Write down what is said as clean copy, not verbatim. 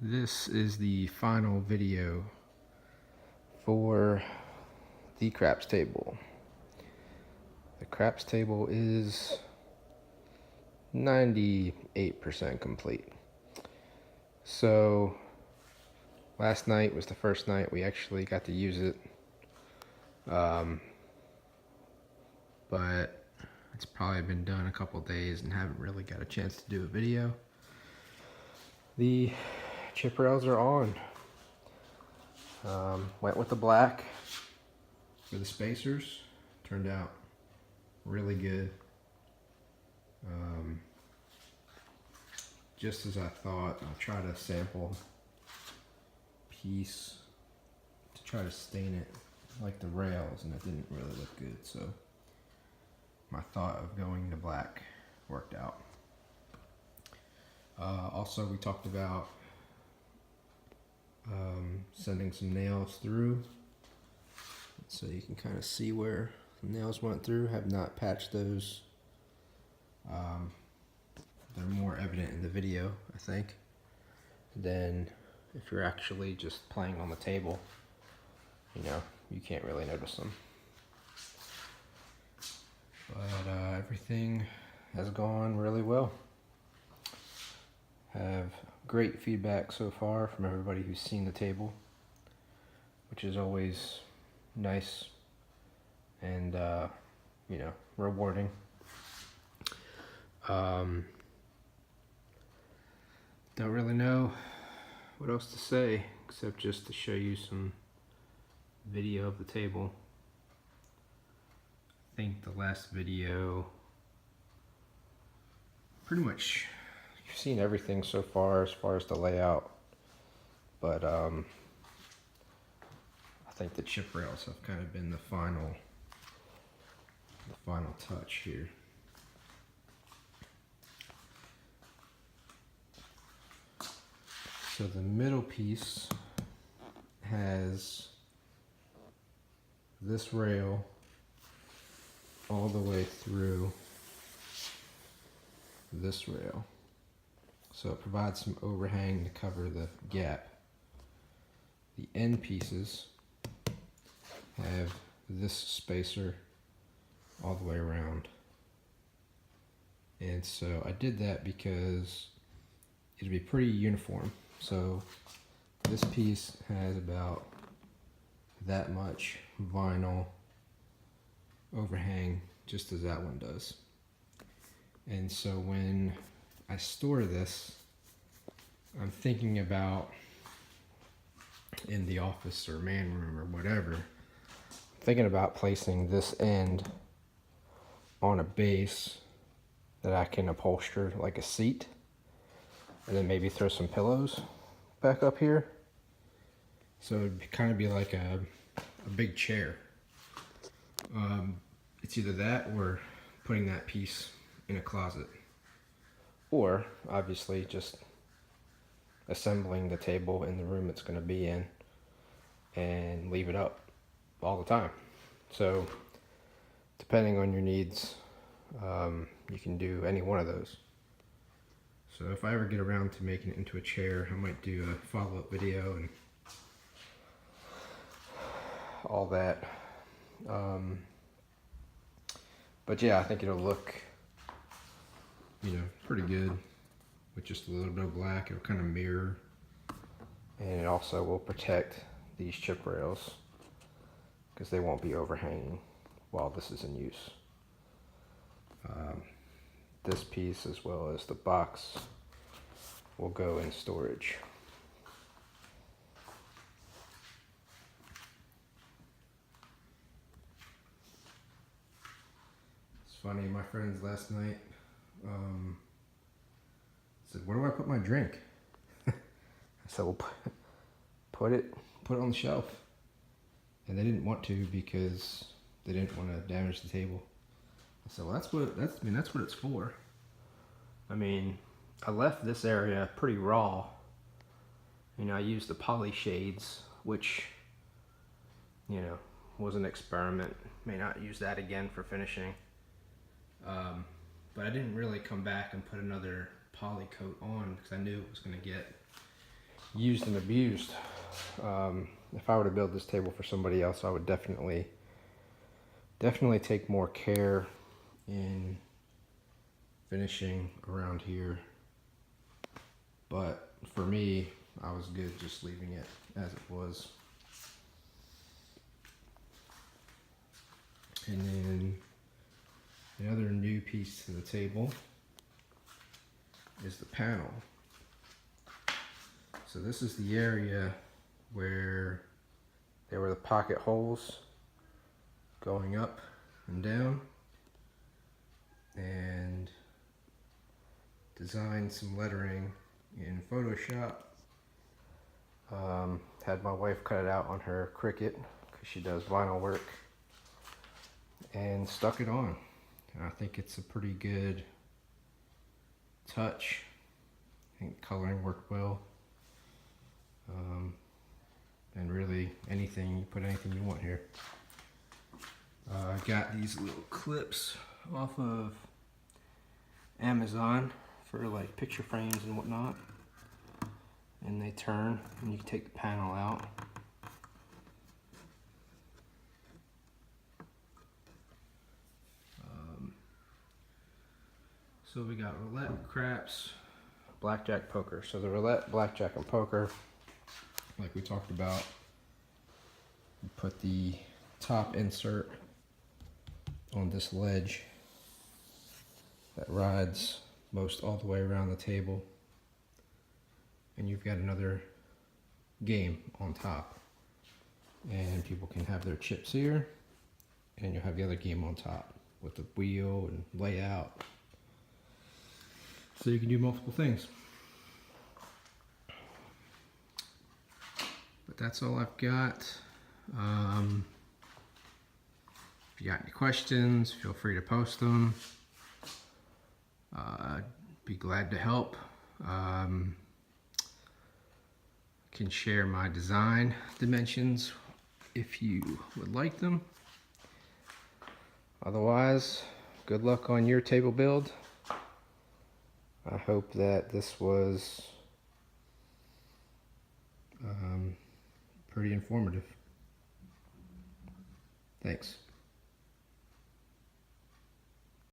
This is the final video for the craps table. The craps table is 98% complete. So last night was the first night we actually got to use it. But it's probably been done a couple days and haven't really got a chance to do a video. The chip rails are on. Went with the black for the spacers. Turned out really good. Just as I thought. I'll try to sample piece to try to stain it like the rails, and it didn't really look good, so my thought of going to black worked out. Also, we talked about sending some nails through so you can kind of see where the nails went through. Have not patched those. They're more evident in the video, I think, than if you're actually just playing on the table. You know, you can't really notice them. But everything has gone really well. Have great feedback so far from everybody who's seen the table, which is always nice and you know, rewarding. Don't really know what else to say except just to show you some video of the table. I think the last video, pretty much you've seen everything so far as the layout, but I think the chip rails have kind of been the final touch here. So the middle piece has this rail all the way through this rail. So it provides some overhang to cover the gap. The end pieces have this spacer all the way around. And so I did that because it'd be pretty uniform. So this piece has about that much vinyl overhang, just as that one does. And so when I store this, I'm thinking about in the office or man room or whatever, thinking about placing this end on a base that I can upholster like a seat, and then maybe throw some pillows back up here. So it'd kind of be like a big chair. It's either that or putting that piece in a closet, or obviously just assembling the table in the room it's going to be in and leave it up all the time. So depending on your needs, you can do any one of those. So if I ever get around to making it into a chair, I might do a follow-up video and all that. But yeah, I think it'll look, you know, pretty good with just a little bit of black. It'll kind of mirror, and it also will protect these chip rails because they won't be overhanging while this is in use. This piece, as well as the box, will go in storage. It's funny, my friends last night said, "Where do I put my drink?" I said, "Well, put it on the shelf." And they didn't want to because they didn't want to damage the table. I said, "Well, that's what it's for." I mean, I left this area pretty raw. You know, I used the poly shades, which, you know, was an experiment. May not use that again for finishing. But I didn't really come back and put another poly coat on because I knew it was going to get used and abused. If I were to build this table for somebody else, I would definitely take more care in finishing around here. But for me, I was good just leaving it as it was. And then the other new piece to the table is the panel. So this is the area where there were the pocket holes going up and down, and designed some lettering in Photoshop. Had my wife cut it out on her Cricut because she does vinyl work, and stuck it on. And I think it's a pretty good touch. I think coloring worked well. And really anything, you put anything you want here. I got these little clips off of Amazon for like picture frames and whatnot. And they turn and you can take the panel out. So we got roulette, craps, blackjack, poker. So the roulette, blackjack, and poker, like we talked about, you put the top insert on this ledge that rides most all the way around the table, and you've got another game on top, and people can have their chips here, and you'll have the other game on top with the wheel and layout, so you can do multiple things. But that's all I've got. If you got any questions, feel free to post them. I'd be glad to help. Can share my design dimensions if you would like them. Otherwise, good luck on your table build. I hope that this was pretty informative. Thanks.